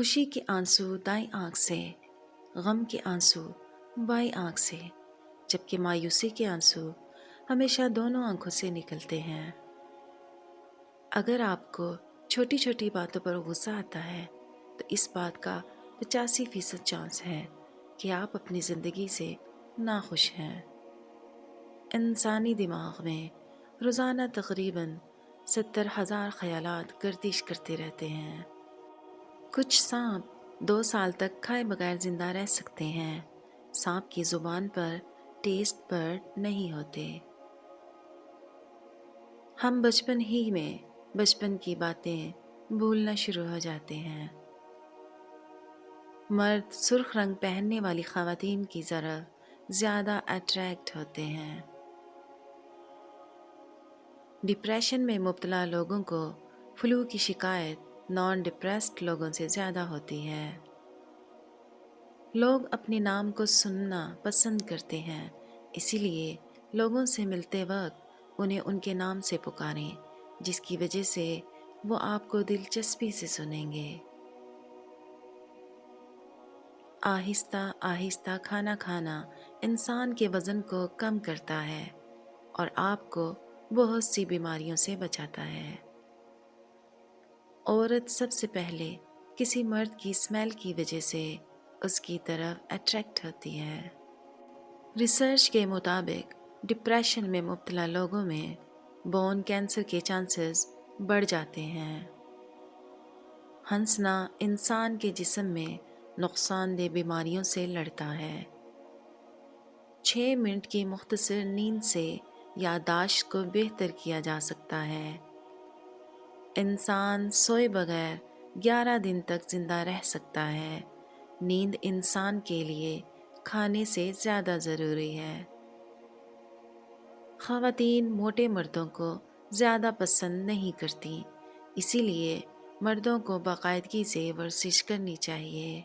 خوشی کے آنسو دائیں آنکھ سے، غم کے آنسو بائیں آنکھ سے، جبکہ مایوسی کے آنسو ہمیشہ دونوں آنکھوں سے نکلتے ہیں۔ اگر آپ کو چھوٹی چھوٹی باتوں پر غصہ آتا ہے تو اس بات کا 85% چانس ہے کہ آپ اپنی زندگی سے ناخوش ہیں۔ انسانی دماغ میں روزانہ تقریباً 70,000 خیالات گردش کرتے رہتے ہیں۔ کچھ سانپ 2 سال تک کھائے بغیر زندہ رہ سکتے ہیں۔ سانپ کی زبان پر ٹیسٹ برڈ نہیں ہوتے۔ ہم بچپن ہی میں بچپن کی باتیں بھولنا شروع ہو جاتے ہیں۔ مرد سرخ رنگ پہننے والی خواتین کی طرف زیادہ اٹریکٹ ہوتے ہیں۔ ڈپریشن میں مبتلا لوگوں کو فلو کی شکایت نان ڈپریسڈ لوگوں سے زیادہ ہوتی ہے۔ لوگ اپنے نام کو سننا پسند کرتے ہیں، اسی لیے لوگوں سے ملتے وقت انہیں ان کے نام سے پکاریں، جس کی وجہ سے وہ آپ کو دلچسپی سے سنیں گے۔ آہستہ آہستہ کھانا کھانا انسان کے وزن کو کم کرتا ہے اور آپ کو بہت سی بیماریوں سے بچاتا ہے۔ عورت سب سے پہلے کسی مرد کی اسمیل کی وجہ سے اس کی طرف اٹریکٹ ہوتی ہے۔ ریسرچ کے مطابق ڈپریشن میں مبتلا لوگوں میں بون کینسر کے چانسز بڑھ جاتے ہیں۔ ہنسنا انسان کے جسم میں نقصان دہ بیماریوں سے لڑتا ہے۔ 6 منٹ کی مختصر نیند سے یادداشت کو بہتر کیا جا سکتا ہے۔ انسان سوئے بغیر 11 دن تک زندہ رہ سکتا ہے۔ نیند انسان کے لیے کھانے سے زیادہ ضروری ہے۔ خواتین موٹے مردوں کو زیادہ پسند نہیں کرتی، اسی لیے مردوں کو باقاعدگی سے ورزش کرنی چاہیے۔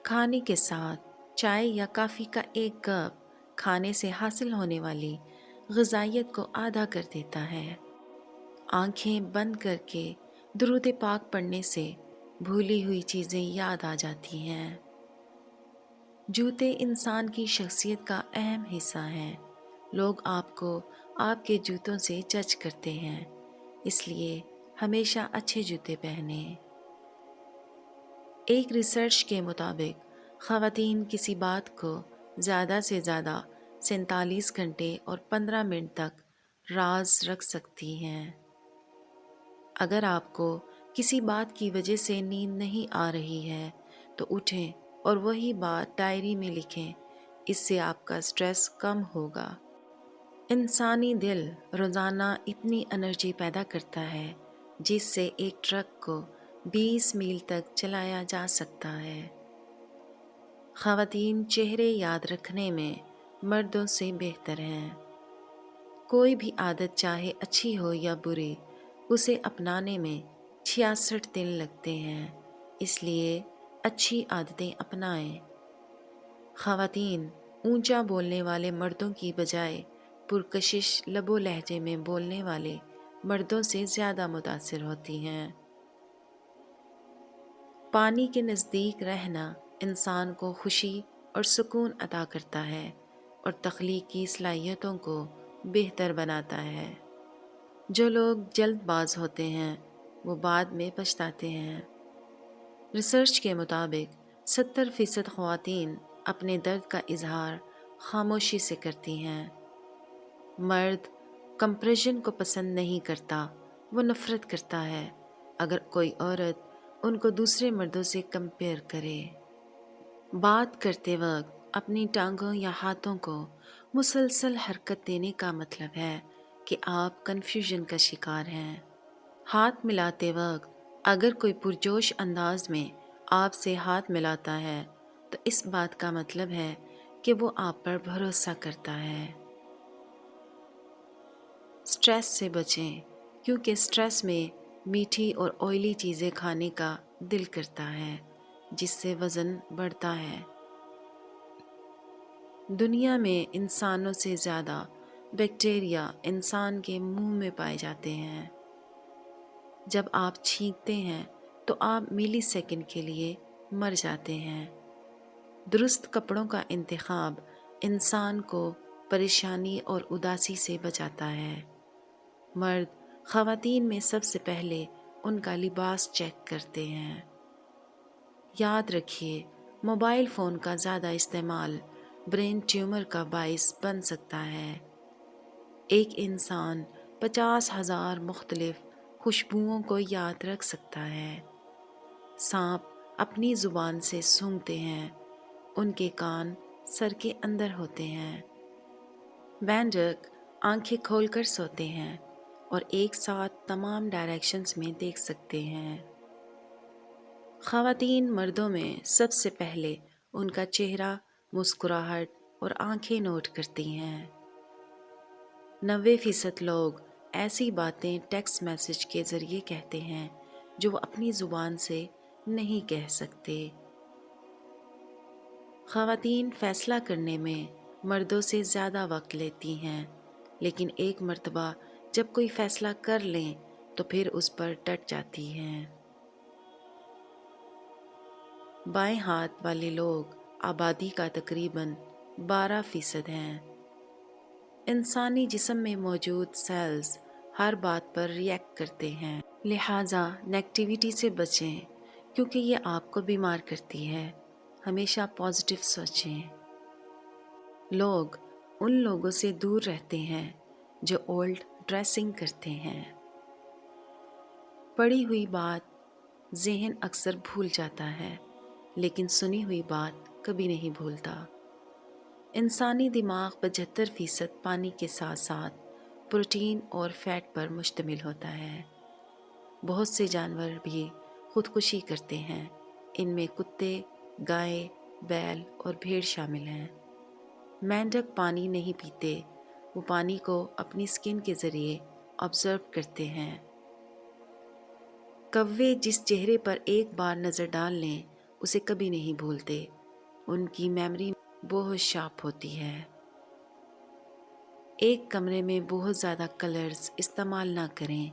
کھانے کے ساتھ چائے یا کافی کا ایک کپ کھانے سے حاصل ہونے والی غذائیت کو آدھا کر دیتا ہے۔ آنکھیں بند کر کے درود پاک پڑھنے سے بھولی ہوئی چیزیں یاد آ جاتی ہیں۔ جوتے انسان کی شخصیت کا اہم حصہ ہیں۔ لوگ آپ کو آپ کے جوتوں سے جج کرتے ہیں، اس لیے ہمیشہ اچھے جوتے پہنیں۔ ایک ریسرچ کے مطابق خواتین کسی بات کو زیادہ سے زیادہ 47 گھنٹے اور 15 منٹ تک راز رکھ سکتی ہیں۔ اگر آپ کو کسی بات کی وجہ سے نیند نہیں آ رہی ہے تو اٹھیں اور وہی بات ڈائری میں لکھیں، اس سے آپ کا سٹریس کم ہوگا۔ انسانی دل روزانہ اتنی انرجی پیدا کرتا ہے جس سے ایک ٹرک کو 20 میل تک چلایا جا سکتا ہے۔ خواتین چہرے یاد رکھنے میں مردوں سے بہتر ہیں۔ کوئی بھی عادت چاہے اچھی ہو یا بری، اسے اپنانے میں 66 دن لگتے ہیں، اس لیے اچھی عادتیں اپنائیں۔ خواتین اونچا بولنے والے مردوں کی بجائے پرکشش لب و لہجے میں بولنے والے مردوں سے زیادہ متاثر ہوتی ہیں۔ پانی کے نزدیک رہنا انسان کو خوشی اور سکون عطا کرتا ہے اور تخلیقی صلاحیتوں کو بہتر بناتا ہے۔ جو لوگ جلد باز ہوتے ہیں وہ بعد میں پچھتاتے ہیں۔ ریسرچ کے مطابق 70% خواتین اپنے درد کا اظہار خاموشی سے کرتی ہیں۔ مرد کمپریشن کو پسند نہیں کرتا، وہ نفرت کرتا ہے اگر کوئی عورت ان کو دوسرے مردوں سے کمپیئر کرے۔ بات کرتے وقت اپنی ٹانگوں یا ہاتھوں کو مسلسل حرکت دینے کا مطلب ہے کہ آپ کنفیوژن کا شکار ہیں۔ ہاتھ ملاتے وقت اگر کوئی پرجوش انداز میں آپ سے ہاتھ ملاتا ہے تو اس بات کا مطلب ہے کہ وہ آپ پر بھروسہ کرتا ہے۔ سٹریس سے بچیں، کیونکہ سٹریس میں میٹھی اور آئلی چیزیں کھانے کا دل کرتا ہے، جس سے وزن بڑھتا ہے۔ دنیا میں انسانوں سے زیادہ بیکٹیریا انسان کے منہ میں پائے جاتے ہیں۔ جب آپ چھینکتے ہیں تو آپ ملی سیکنڈ کے لیے مر جاتے ہیں۔ درست کپڑوں کا انتخاب انسان کو پریشانی اور اداسی سے بچاتا ہے۔ مرد خواتین میں سب سے پہلے ان کا لباس چیک کرتے ہیں۔ یاد رکھیے، موبائل فون کا زیادہ استعمال برین ٹیومر کا باعث بن سکتا ہے۔ ایک انسان 50,000 مختلف خوشبوؤں کو یاد رکھ سکتا ہے۔ سانپ اپنی زبان سے سونگھتے ہیں، ان کے کان سر کے اندر ہوتے ہیں۔ مینڈک آنکھیں کھول کر سوتے ہیں اور ایک ساتھ تمام ڈائریکشنز میں دیکھ سکتے ہیں۔ خواتین مردوں میں سب سے پہلے ان کا چہرہ، مسکراہٹ اور آنکھیں نوٹ کرتی ہیں۔ 90% لوگ ایسی باتیں ٹیکسٹ میسج کے ذریعے کہتے ہیں جو وہ اپنی زبان سے نہیں کہہ سکتے۔ خواتین فیصلہ کرنے میں مردوں سے زیادہ وقت لیتی ہیں، لیکن ایک مرتبہ جب کوئی فیصلہ کر لیں تو پھر اس پر ڈٹ جاتی ہیں۔ بائیں ہاتھ والے لوگ آبادی کا تقریباً 12% ہیں۔ انسانی جسم میں موجود سیلز ہر بات پر ریئیکٹ کرتے ہیں، لہٰذا نیگیٹیوٹی سے بچیں کیونکہ یہ آپ کو بیمار کرتی ہے۔ ہمیشہ پازیٹیو سوچیں۔ لوگ ان لوگوں سے دور رہتے ہیں جو اولڈ ڈریسنگ کرتے ہیں۔ پڑھی ہوئی بات ذہن اکثر بھول جاتا ہے، لیکن سنی ہوئی بات کبھی نہیں بھولتا۔ انسانی دماغ 75% پانی کے ساتھ ساتھ پروٹین اور فیٹ پر مشتمل ہوتا ہے۔ بہت سے جانور بھی خودکشی کرتے ہیں، ان میں کتے، گائے، بیل اور بھیڑ شامل ہیں۔ مینڈک پانی نہیں پیتے، وہ پانی کو اپنی سکن کے ذریعے آبزرو کرتے ہیں۔ کوے جس چہرے پر ایک بار نظر ڈال لیں اسے کبھی نہیں بھولتے، ان کی میموری بہت شارپ ہوتی ہے۔ ایک کمرے میں بہت زیادہ کلرز استعمال نہ کریں،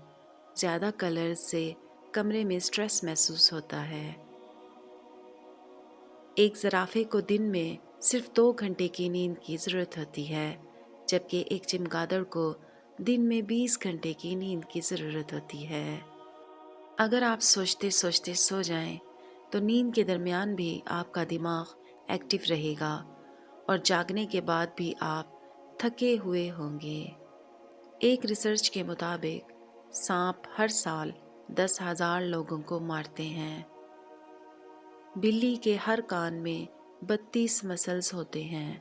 زیادہ کلرز سے کمرے میں سٹریس محسوس ہوتا ہے۔ ایک زرافے کو دن میں صرف 2 گھنٹے کی نیند کی ضرورت ہوتی ہے، جبکہ ایک چمگادڑ کو دن میں 20 گھنٹے کی نیند کی ضرورت ہوتی ہے۔ اگر آپ سوچتے سوچتے سو جائیں تو نیند کے درمیان بھی آپ کا دماغ ایکٹیو رہے گا اور جاگنے کے بعد بھی آپ تھکے ہوئے ہوں گے۔ ایک ریسرچ کے مطابق سانپ ہر سال 10,000 لوگوں کو مارتے ہیں۔ بلی کے ہر کان میں 32 مسلز ہوتے ہیں۔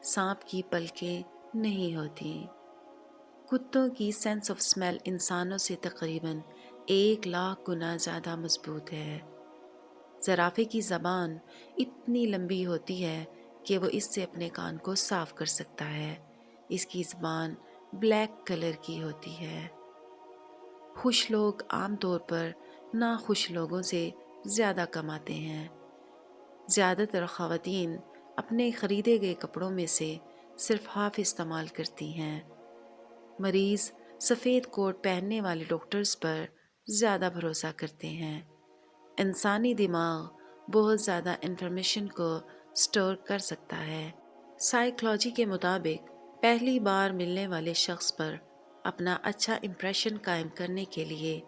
سانپ کی پلکیں نہیں ہوتی۔ کتوں کی سینس آف اسمیل انسانوں سے تقریباً 1,00,000 گنا زیادہ مضبوط ہے۔ زرافے کی زبان اتنی لمبی ہوتی ہے کہ وہ اس سے اپنے کان کو صاف کر سکتا ہے۔ اس کی زبان بلیک کلر کی ہوتی ہے۔ خوش لوگ عام طور پر ناخوش لوگوں سے زیادہ کماتے ہیں۔ زیادہ تر خواتین اپنے خریدے گئے کپڑوں میں سے صرف ہاف استعمال کرتی ہیں۔ مریض سفید کوٹ پہننے والے ڈاکٹرز پر زیادہ بھروسہ کرتے ہیں۔ انسانی دماغ بہت زیادہ انفارمیشن کو سٹور کر سکتا ہے۔ سائیکالوجی کے مطابق پہلی بار ملنے والے شخص پر اپنا اچھا امپریشن قائم کرنے کے لیے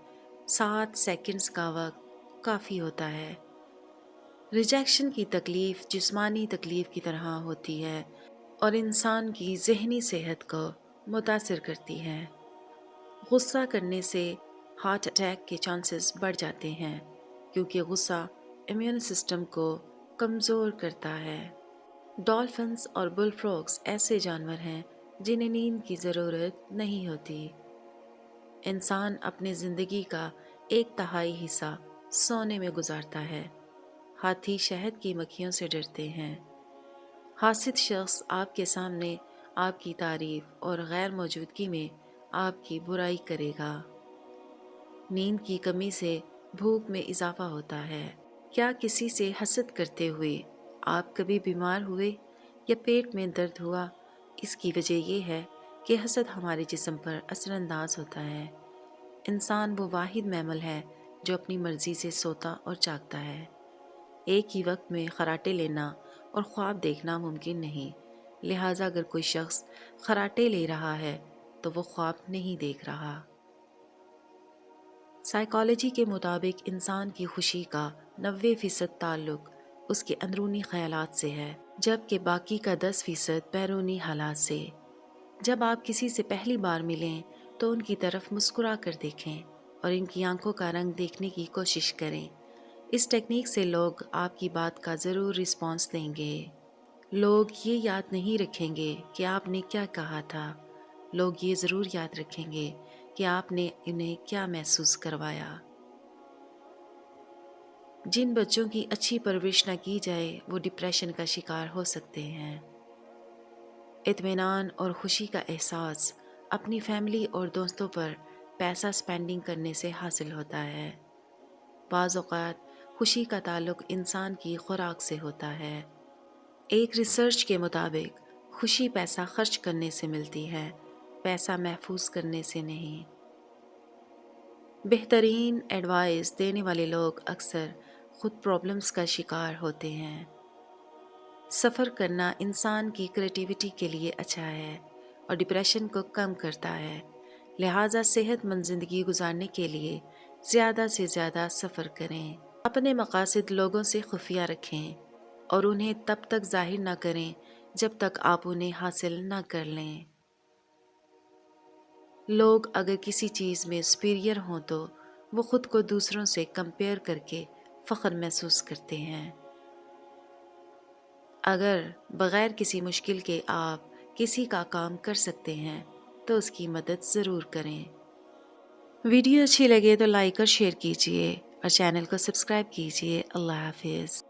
7 سیکنڈز کا وقت کافی ہوتا ہے۔ ریجیکشن کی تکلیف جسمانی تکلیف کی طرح ہوتی ہے اور انسان کی ذہنی صحت کو متاثر کرتی ہے۔ غصہ کرنے سے ہارٹ اٹیک کے چانسز بڑھ جاتے ہیں کیونکہ غصہ امیون سسٹم کو کمزور کرتا ہے۔ ڈالفنز اور بل فراگز ایسے جانور ہیں جنہیں نیند کی ضرورت نہیں ہوتی۔ انسان اپنی زندگی کا 1/3 حصہ سونے میں گزارتا ہے۔ ہاتھی شہد کی مکھیوں سے ڈرتے ہیں۔ حاسد شخص آپ کے سامنے آپ کی تعریف اور غیر موجودگی میں آپ کی برائی کرے گا۔ نیند کی کمی سے بھوک میں اضافہ ہوتا ہے۔ کیا کسی سے حسد کرتے ہوئے آپ کبھی بیمار ہوئے یا پیٹ میں درد ہوا؟ اس کی وجہ یہ ہے کہ حسد ہمارے جسم پر اثر انداز ہوتا ہے۔ انسان وہ واحد میمل ہے جو اپنی مرضی سے سوتا اور جاگتا ہے۔ ایک ہی وقت میں خراٹے لینا اور خواب دیکھنا ممکن نہیں، لہٰذا اگر کوئی شخص خراٹے لے رہا ہے تو وہ خواب نہیں دیکھ رہا۔ سائیکالوجی کے مطابق انسان کی خوشی کا 90% تعلق اس کے اندرونی خیالات سے ہے، جبکہ باقی کا 10% بیرونی حالات سے۔ جب آپ کسی سے پہلی بار ملیں تو ان کی طرف مسکرا کر دیکھیں اور ان کی آنکھوں کا رنگ دیکھنے کی کوشش کریں۔ اس ٹیکنیک سے لوگ آپ کی بات کا ضرور رسپانس دیں گے۔ لوگ یہ یاد نہیں رکھیں گے کہ آپ نے کیا کہا تھا، لوگ یہ ضرور یاد رکھیں گے کہ آپ نے انہیں کیا محسوس کروایا۔ جن بچوں کی اچھی پرورش نہ کی جائے وہ ڈپریشن کا شکار ہو سکتے ہیں۔ اطمینان اور خوشی کا احساس اپنی فیملی اور دوستوں پر پیسہ سپینڈنگ کرنے سے حاصل ہوتا ہے۔ بعض اوقات خوشی کا تعلق انسان کی خوراک سے ہوتا ہے۔ ایک ریسرچ کے مطابق خوشی پیسہ خرچ کرنے سے ملتی ہے، پیسہ محفوظ کرنے سے نہیں۔ بہترین ایڈوائس دینے والے لوگ اکثر خود پرابلمز کا شکار ہوتے ہیں۔ سفر کرنا انسان کی کریٹیوٹی کے لیے اچھا ہے اور ڈپریشن کو کم کرتا ہے، لہٰذا صحت مند زندگی گزارنے کے لیے زیادہ سے زیادہ سفر کریں۔ اپنے مقاصد لوگوں سے خفیہ رکھیں اور انہیں تب تک ظاہر نہ کریں جب تک آپ انہیں حاصل نہ کر لیں۔ لوگ اگر کسی چیز میں سپیریئر ہوں تو وہ خود کو دوسروں سے کمپیئر کر کے فخر محسوس کرتے ہیں۔ اگر بغیر کسی مشکل کے آپ کسی کا کام کر سکتے ہیں تو اس کی مدد ضرور کریں۔ ویڈیو اچھی لگے تو لائک اور شیئر کیجیے اور چینل کو سبسکرائب کیجیے۔ اللہ حافظ۔